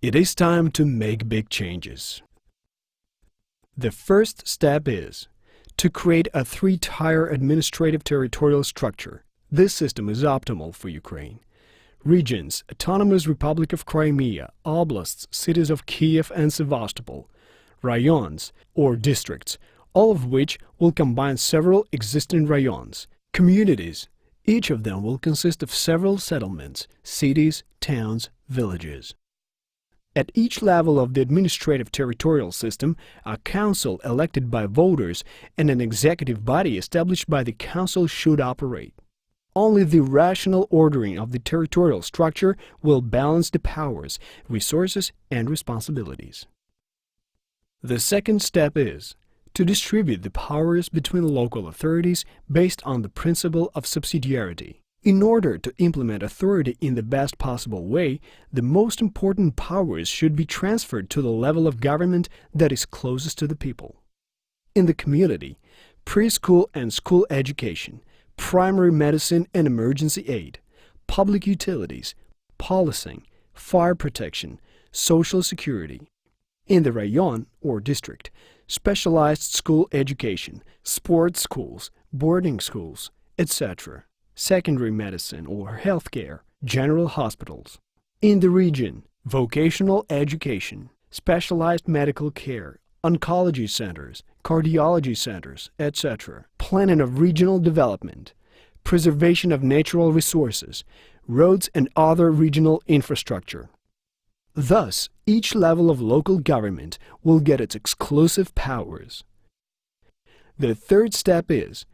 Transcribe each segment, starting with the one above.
It is time to make big changes. The first step is to create a three-tier administrative territorial structure. This system is optimal for Ukraine. Regions, Autonomous Republic of Crimea, oblasts, cities of Kiev and Sevastopol, rayons or districts, all of which will combine several existing rayons, communities. Each of them will consist of several settlements, cities, towns, villages. At each level of the administrative territorial system, a council elected by voters and an executive body established by the council should operate. Only the rational ordering of the territorial structure will balance the powers, resources, and responsibilities. The second step is to distribute the powers between local authorities based on the principle of subsidiarity. In order to implement authority in the best possible way, the most important powers should be transferred to the level of government that is closest to the people. In the community, preschool and school education, primary medicine and emergency aid, public utilities, policing, fire protection, social security. In the rayon or district, specialized school education, sports schools, boarding schools, etc. Secondary medicine or healthcare, general hospitals. In the region, vocational education, specialized medical care, oncology centers, cardiology centers, etc. Planning of regional development, preservation of natural resources, roads and other regional infrastructure. Thus, each level of local government will get its exclusive powers. The third step is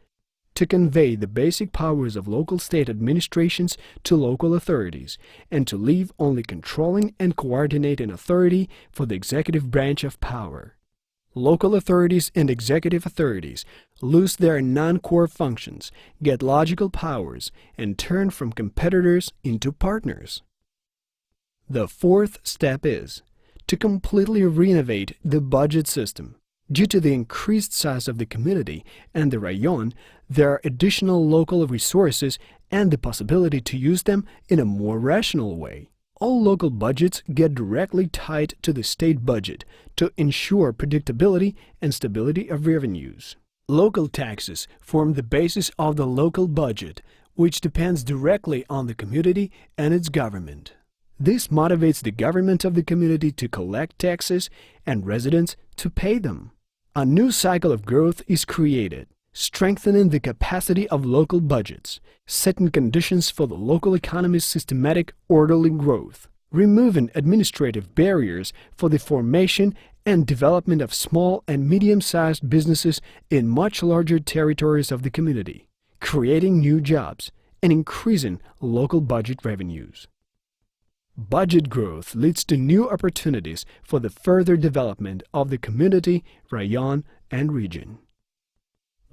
to convey the basic powers of local state administrations to local authorities and to leave only controlling and coordinating authority for the executive branch of power. Local authorities and executive authorities lose their non-core functions, get logical powers, and turn from competitors into partners. The fourth step is to completely renovate the budget system. Due to the increased size of the community and the rayon, there are additional local resources and the possibility to use them in a more rational way. All local budgets get directly tied to the state budget to ensure predictability and stability of revenues. Local taxes form the basis of the local budget, which depends directly on the community and its government. This motivates the government of the community to collect taxes and residents to pay them. A new cycle of growth is created, strengthening the capacity of local budgets, setting conditions for the local economy's systematic, orderly growth, removing administrative barriers for the formation and development of small and medium-sized businesses in much larger territories of the community, creating new jobs, and increasing local budget revenues. Budget growth leads to new opportunities for the further development of the community, rayon, and region.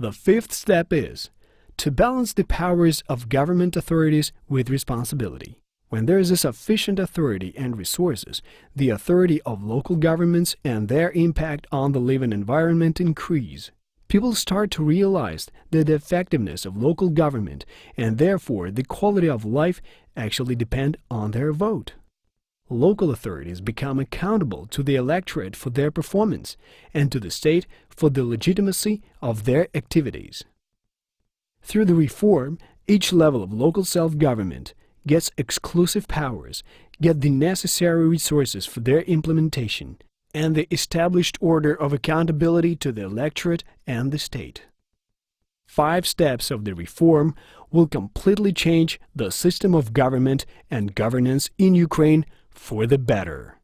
The fifth step is to balance the powers of government authorities with responsibility. When there is a sufficient authority and resources, the authority of local governments and their impact on the living environment increase. People start to realize that the effectiveness of local government and therefore the quality of life actually depend on their vote. Local authorities become accountable to the electorate for their performance and to the state for the legitimacy of their activities. Through the reform, each level of local self-government gets exclusive powers, get the necessary resources for their implementation, and the established order of accountability to the electorate and the state. 5 steps of the reform will completely change the system of government and governance in Ukraine for the better.